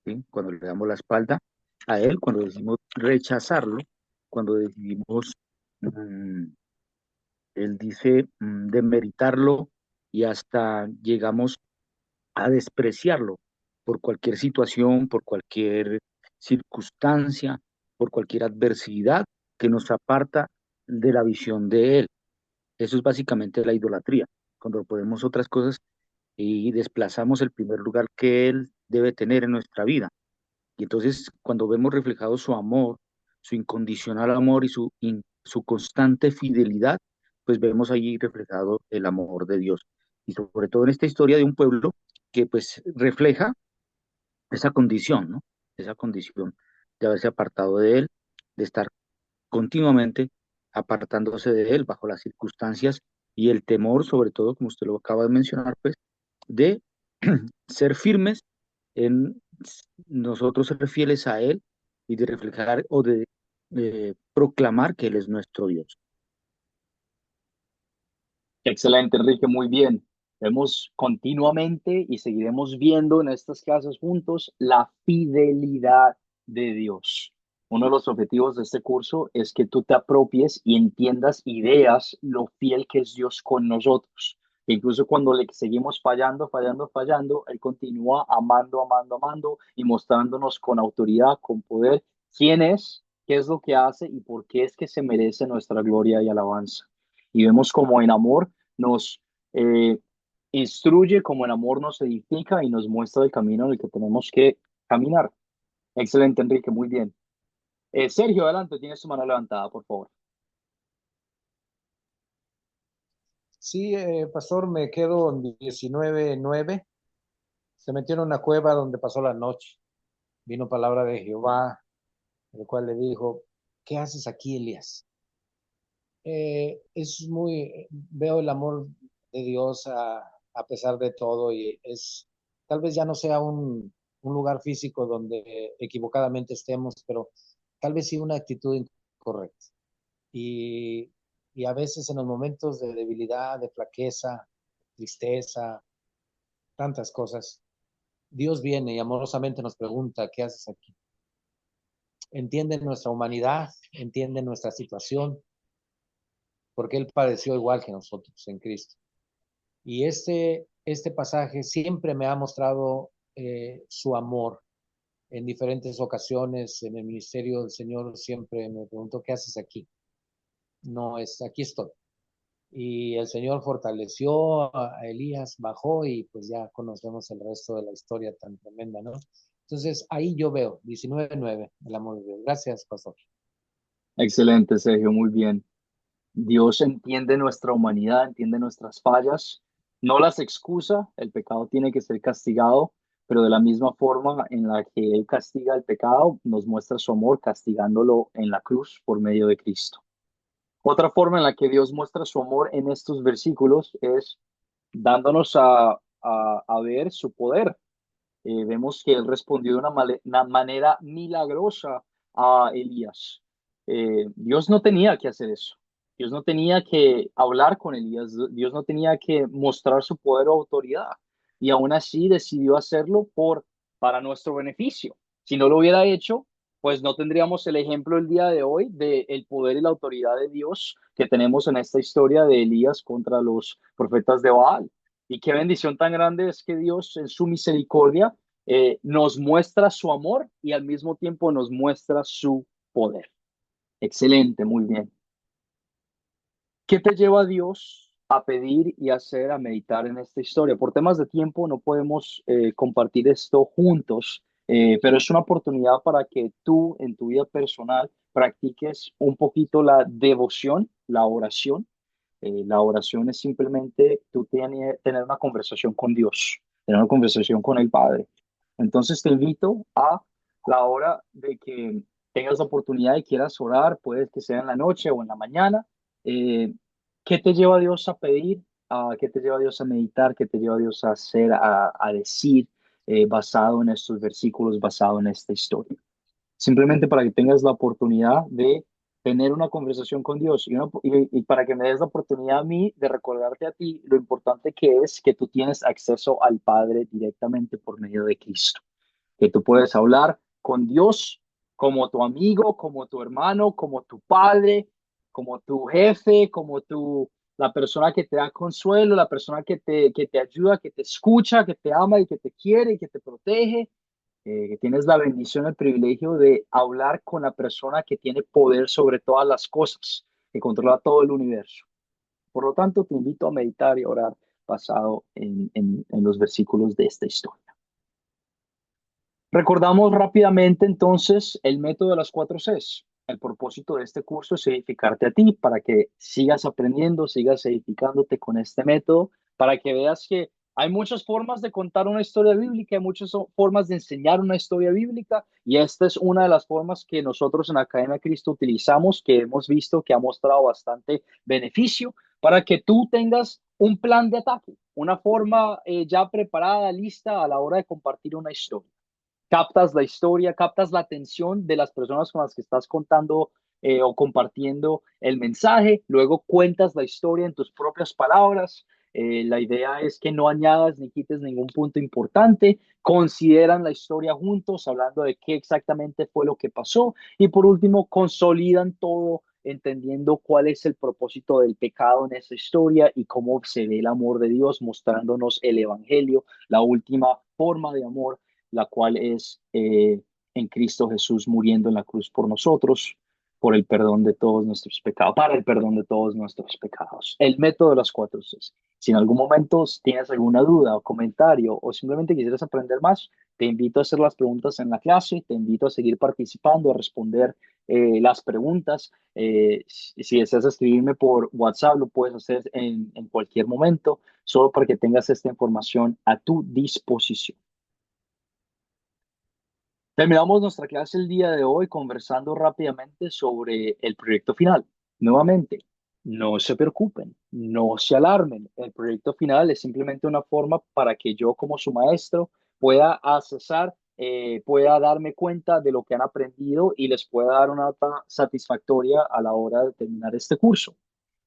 ¿sí? Cuando le damos la espalda a Él, cuando decidimos rechazarlo, cuando decidimos, Él dice, demeritarlo y hasta llegamos a despreciarlo por cualquier situación, por cualquier circunstancia, por cualquier adversidad que nos aparta de la visión de Él. Eso es básicamente la idolatría, cuando ponemos otras cosas y desplazamos el primer lugar que Él debe tener en nuestra vida. Y entonces cuando vemos reflejado su amor, su incondicional amor y su constante fidelidad, pues vemos allí reflejado el amor de Dios. Y sobre todo en esta historia de un pueblo que pues refleja esa condición, ¿no? Esa condición de haberse apartado de Él, de estar continuamente apartándose de Él bajo las circunstancias y el temor, sobre todo, como usted lo acaba de mencionar, pues, de ser firmes en nosotros ser fieles a Él y de reflejar o de proclamar que Él es nuestro Dios. Excelente, Enrique, muy bien. Vemos continuamente y seguiremos viendo en estas clases juntos la fidelidad de Dios. Uno de los objetivos de este curso es que tú te apropies y entiendas ideas lo fiel que es Dios con nosotros. Incluso cuando le seguimos fallando, Él continúa amando, amando, amando y mostrándonos con autoridad, con poder, quién es, qué es lo que hace y por qué es que se merece nuestra gloria y alabanza. Y vemos como en amor nos instruye, como el amor nos edifica y nos muestra el camino en el que tenemos que caminar. Excelente, Enrique, muy bien. Sergio, adelante, tienes tu mano levantada, por favor. Sí, pastor, me quedo en 19:9. Se metió en una cueva donde pasó la noche. Vino palabra de Jehová, el cual le dijo, ¿qué haces aquí, Elías? Veo el amor de Dios a pesar de todo y tal vez ya no sea un lugar físico donde equivocadamente estemos, pero tal vez sí una actitud incorrecta. Y, y a veces en los momentos de debilidad, de flaqueza, tristeza, tantas cosas, Dios viene y amorosamente nos pregunta, ¿qué haces aquí? Entiende nuestra humanidad, entiende nuestra situación, porque Él padeció igual que nosotros en Cristo. Y este pasaje siempre me ha mostrado su amor en diferentes ocasiones. En el ministerio del Señor siempre me preguntó, ¿qué haces aquí? No es, aquí estoy. Y el Señor fortaleció a Elías, bajó y pues ya conocemos el resto de la historia tan tremenda, ¿no? Entonces ahí yo veo 19:9, el amor de Dios. Gracias, pastor. Excelente, Sergio, muy bien. Dios entiende nuestra humanidad, entiende nuestras fallas, no las excusa, el pecado tiene que ser castigado, pero de la misma forma en la que Él castiga el pecado, nos muestra su amor castigándolo en la cruz por medio de Cristo. Otra forma en la que Dios muestra su amor en estos versículos es dándonos a ver su poder. Vemos que él respondió de una manera milagrosa a Elías. Dios no tenía que hacer eso. Dios no tenía que hablar con Elías. Dios no tenía que mostrar su poder o autoridad. Y aún así decidió hacerlo para nuestro beneficio. Si no lo hubiera hecho, pues no tendríamos el ejemplo el día de hoy del poder y la autoridad de Dios que tenemos en esta historia de Elías contra los profetas de Baal. Y qué bendición tan grande es que Dios en su misericordia nos muestra su amor y al mismo tiempo nos muestra su poder. Excelente, muy bien. ¿Qué te lleva a Dios a pedir y hacer, a meditar en esta historia? Por temas de tiempo no podemos compartir esto juntos, pero es una oportunidad para que tú en tu vida personal practiques un poquito la devoción, la oración. La oración es simplemente tú tener una conversación con Dios, tener una conversación con el Padre. Entonces te invito a la hora de que tengas la oportunidad y quieras orar, puede que sea en la noche o en la mañana. eh, ¿Qué te lleva a Dios a pedir? ¿Qué te lleva a Dios a meditar? ¿Qué te lleva a Dios a hacer, a decir, basado en estos versículos, basado en esta historia? Simplemente para que tengas la oportunidad de tener una conversación con Dios y para que me des la oportunidad a mí de recordarte a ti lo importante que es que tú tienes acceso al Padre directamente por medio de Cristo, que tú puedes hablar con Dios como tu amigo, como tu hermano, como tu padre, como tu jefe, la persona que te da consuelo, la persona que te ayuda, que te escucha, que te ama y que te quiere y que te protege, que tienes la bendición, el privilegio de hablar con la persona que tiene poder sobre todas las cosas, que controla todo el universo. Por lo tanto, te invito a meditar y orar basado en los versículos de esta historia. Recordamos rápidamente entonces el método de las 4 Cs. El propósito de este curso es edificarte a ti para que sigas aprendiendo, sigas edificándote con este método, para que veas que hay muchas formas de contar una historia bíblica, hay muchas formas de enseñar una historia bíblica y esta es una de las formas que nosotros en la Academia Cristo utilizamos, que hemos visto que ha mostrado bastante beneficio para que tú tengas un plan de ataque, una forma ya preparada, lista a la hora de compartir una historia. Captas la historia, captas la atención de las personas con las que estás contando o compartiendo el mensaje, luego cuentas la historia en tus propias palabras. La idea es que no añadas ni quites ningún punto importante, consideran la historia juntos, hablando de qué exactamente fue lo que pasó y por último consolidan todo entendiendo cuál es el propósito del pecado en esa historia y cómo se ve el amor de Dios mostrándonos el Evangelio, la última forma de amor, la cual es en Cristo Jesús muriendo en la cruz por nosotros, por el perdón de todos nuestros pecados, para el perdón de todos nuestros pecados. El método de las 4 Cs. Si en algún momento tienes alguna duda o comentario o simplemente quisieras aprender más, te invito a hacer las preguntas en la clase, te invito a seguir participando, a responder las preguntas. Si deseas escribirme por WhatsApp, lo puedes hacer en cualquier momento, solo para que tengas esta información a tu disposición. Terminamos nuestra clase el día de hoy conversando rápidamente sobre el proyecto final. Nuevamente, no se preocupen, no se alarmen. El proyecto final es simplemente una forma para que yo como su maestro pueda accesar, pueda darme cuenta de lo que han aprendido y les pueda dar una nota satisfactoria a la hora de terminar este curso.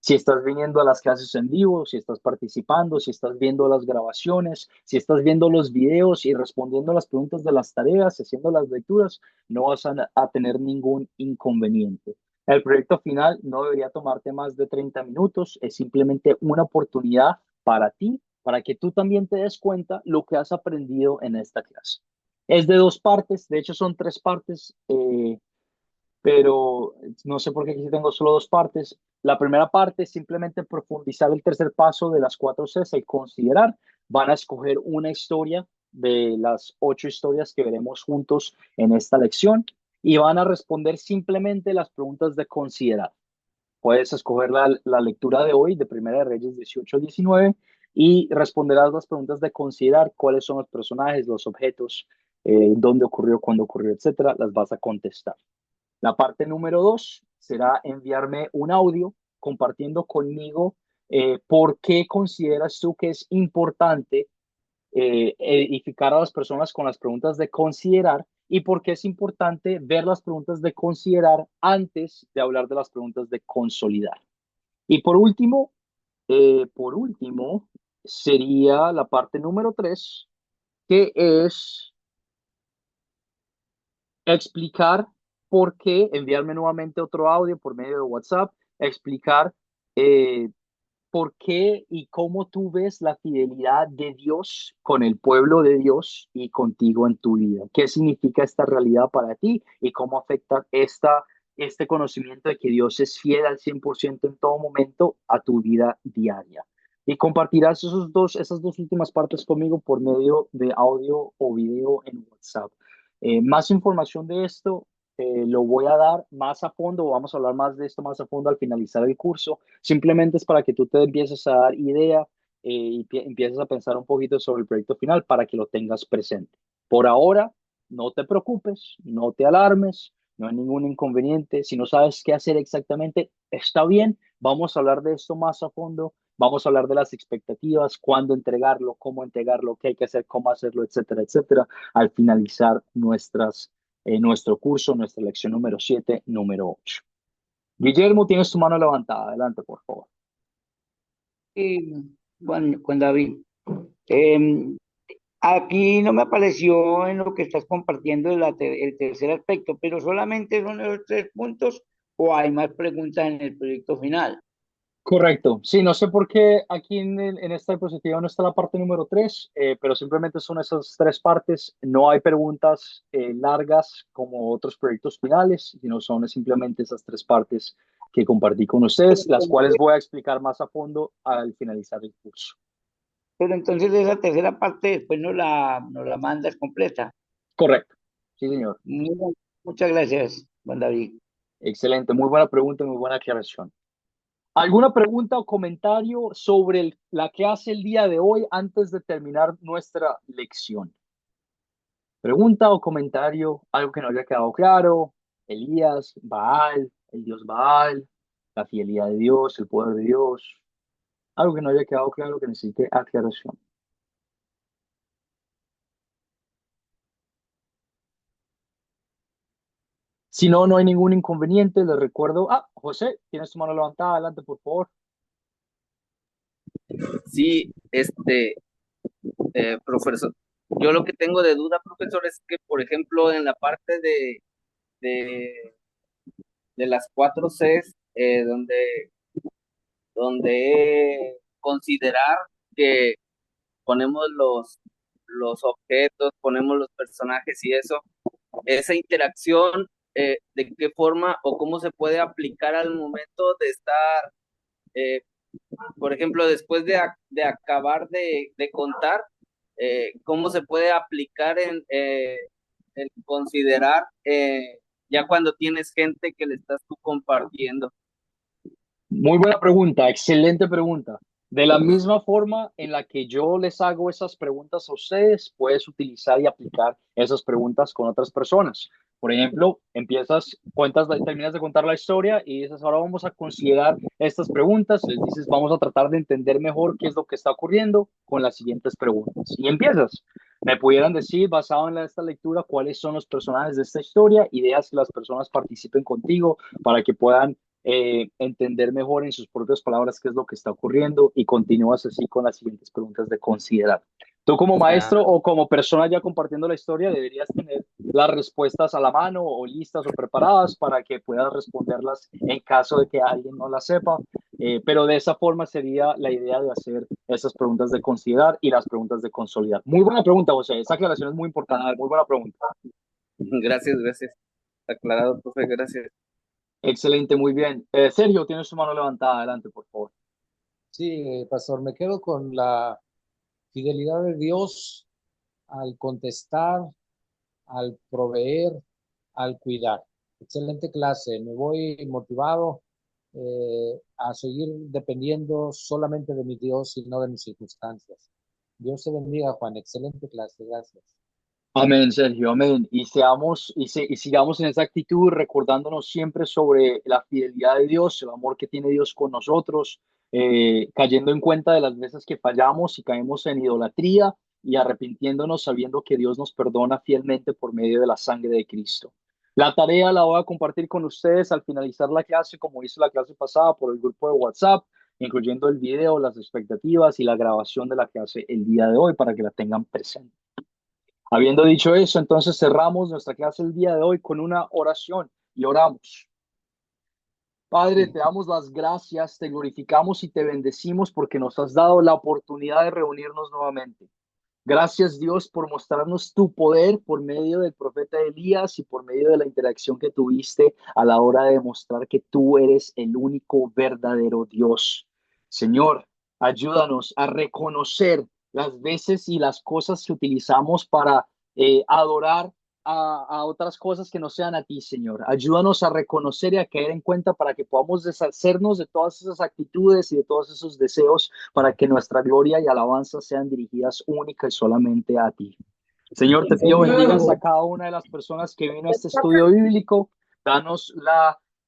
Si estás viniendo a las clases en vivo, si estás participando, si estás viendo las grabaciones, si estás viendo los videos y respondiendo las preguntas de las tareas, haciendo las lecturas, no vas a tener ningún inconveniente. El proyecto final no debería tomarte más de 30 minutos, es simplemente una oportunidad para ti, para que tú también te des cuenta lo que has aprendido en esta clase. Es de 2 partes, de hecho son 3 partes. Pero no sé por qué aquí tengo solo 2 partes. La primera parte es simplemente profundizar el tercer paso de las 4 Cs y considerar. Van a escoger una historia de las 8 historias que veremos juntos en esta lección y van a responder simplemente las preguntas de considerar. Puedes escoger la lectura de hoy de Primera de Reyes 18-19 y responderás las preguntas de considerar cuáles son los personajes, los objetos, dónde ocurrió, cuándo ocurrió, etcétera. Las vas a contestar. La parte número 2 será enviarme un audio compartiendo conmigo por qué consideras tú que es importante edificar a las personas con las preguntas de considerar y por qué es importante ver las preguntas de considerar antes de hablar de las preguntas de consolidar. Y por último, sería la parte número 3, que es explicar por qué, enviarme nuevamente otro audio por medio de WhatsApp, explicar eh, por qué y cómo tú ves la fidelidad de Dios con el pueblo de Dios y contigo en tu vida. ¿Qué significa esta realidad para ti y cómo afecta este conocimiento de que Dios es fiel al 100% en todo momento a tu vida diaria? Y compartirás esas dos últimas partes conmigo por medio de audio o video en WhatsApp. Más información de esto lo voy a dar más a fondo, o vamos a hablar más de esto más a fondo al finalizar el curso. Simplemente es para que tú te empieces a dar idea y empieces a pensar un poquito sobre el proyecto final para que lo tengas presente. Por ahora, no te preocupes, no te alarmes, no hay ningún inconveniente. Si no sabes qué hacer exactamente, está bien. Vamos a hablar de esto más a fondo. Vamos a hablar de las expectativas, cuándo entregarlo, cómo entregarlo, qué hay que hacer, cómo hacerlo, etcétera, etcétera, al finalizar nuestro curso, nuestra lección número 7, número 8. Guillermo, tienes tu mano levantada. Adelante, por favor. Y Juan David, em, aquí no me apareció en lo que estás compartiendo el tercer aspecto, pero solamente son esos 3 puntos o hay más preguntas en el proyecto final. Correcto. Sí, no sé por qué aquí en esta diapositiva no está la parte número 3, pero simplemente son esas 3 partes. No hay preguntas largas como otros proyectos finales, sino son simplemente esas 3 partes que compartí con ustedes, las cuales voy a explicar más a fondo al finalizar el curso. Pero entonces esa tercera parte después nos la mandas completa. Correcto. Sí, señor. Muchas gracias, Juan David. Excelente. Muy buena pregunta y muy buena aclaración. ¿Alguna pregunta o comentario sobre la clase el día de hoy antes de terminar nuestra lección? Pregunta o comentario, algo que no haya quedado claro. Elías, Baal, el dios Baal, la fidelidad de Dios, el poder de Dios. Algo que no haya quedado claro que necesite aclaración. Si no, no hay ningún inconveniente. Les recuerdo. José, tienes tu mano levantada. Adelante, por favor. Sí, profesor, yo lo que tengo de duda, profesor, es que, por ejemplo, en la parte de, de las 4 Cs, donde considerar que ponemos los objetos, ponemos los personajes y eso, esa interacción, de qué forma o cómo se puede aplicar al momento de estar, por ejemplo, después de acabar de contar, cómo se puede aplicar en considerar, ya cuando tienes gente que le estás tú compartiendo. Muy buena pregunta, excelente pregunta. De la misma forma en la que yo les hago esas preguntas a ustedes, puedes utilizar y aplicar esas preguntas con otras personas. Por ejemplo, terminas de contar la historia y dices, ahora vamos a considerar estas preguntas. Les dices, vamos a tratar de entender mejor qué es lo que está ocurriendo con las siguientes preguntas. Y empiezas. Me pudieran decir, basado en esta lectura, cuáles son los personajes de esta historia y dejas que las personas participen contigo para que puedan entender mejor en sus propias palabras qué es lo que está ocurriendo y continúas así con las siguientes preguntas de considerar. Tú como maestro o como persona ya compartiendo la historia deberías tener las respuestas a la mano o listas o preparadas para que puedas responderlas en caso de que alguien no las sepa, pero de esa forma sería la idea de hacer esas preguntas de considerar y las preguntas de consolidar. Muy buena pregunta, José, esa aclaración es muy importante, muy buena pregunta. Gracias. Aclarado, profe, gracias. Excelente, muy bien. Sergio, tienes tu mano levantada. Adelante, por favor. Sí, pastor, me quedo con la fidelidad de Dios al contestar, al proveer, al cuidar. Excelente clase, me voy motivado a seguir dependiendo solamente de mi Dios y no de mis circunstancias. Dios te bendiga, Juan. Excelente clase, gracias. Amén, Sergio, amén. Y sigamos en esa actitud, recordándonos siempre sobre la fidelidad de Dios, el amor que tiene Dios con nosotros, cayendo en cuenta de las veces que fallamos y caemos en idolatría y arrepintiéndonos sabiendo que Dios nos perdona fielmente por medio de la sangre de Cristo. La tarea la voy a compartir con ustedes al finalizar la clase, como hice la clase pasada, por el grupo de WhatsApp, incluyendo el video, las expectativas y la grabación de la clase el día de hoy para que la tengan presente. Habiendo dicho eso, entonces cerramos nuestra clase el día de hoy con una oración y oramos. Padre, te damos las gracias, te glorificamos y te bendecimos porque nos has dado la oportunidad de reunirnos nuevamente. Gracias, Dios, por mostrarnos tu poder por medio del profeta Elías y por medio de la interacción que tuviste a la hora de demostrar que tú eres el único verdadero Dios. Señor, ayúdanos a reconocer las veces y las cosas que utilizamos para adorar a otras cosas que no sean a ti, Señor. Ayúdanos a reconocer y a caer en cuenta para que podamos deshacernos de todas esas actitudes y de todos esos deseos para que nuestra gloria y alabanza sean dirigidas única y solamente a ti. Señor, te pido bendigas a cada una de las personas que vino a este estudio bíblico. Danos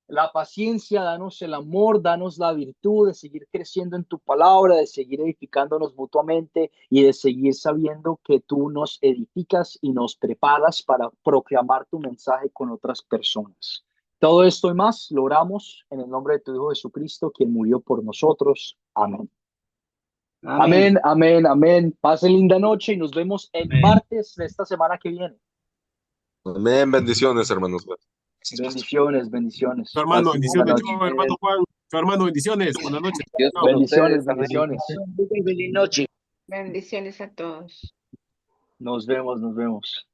la paciencia, danos el amor, danos la virtud de seguir creciendo en tu palabra, de seguir edificándonos mutuamente y de seguir sabiendo que tú nos edificas y nos preparas para proclamar tu mensaje con otras personas. Todo esto y más lo oramos en el nombre de tu Hijo Jesucristo, quien murió por nosotros. Amén. Amén, amén, amén. Pasen linda noche y nos vemos el martes de esta semana que viene. Amén, bendiciones, hermanos. Bendiciones. Su hermano, Pasen bendiciones, linda yo, noche. hermano Juan. Su hermano, bendiciones. Buenas noches. Bendiciones. Feliz noche. Bendiciones a todos. Nos vemos.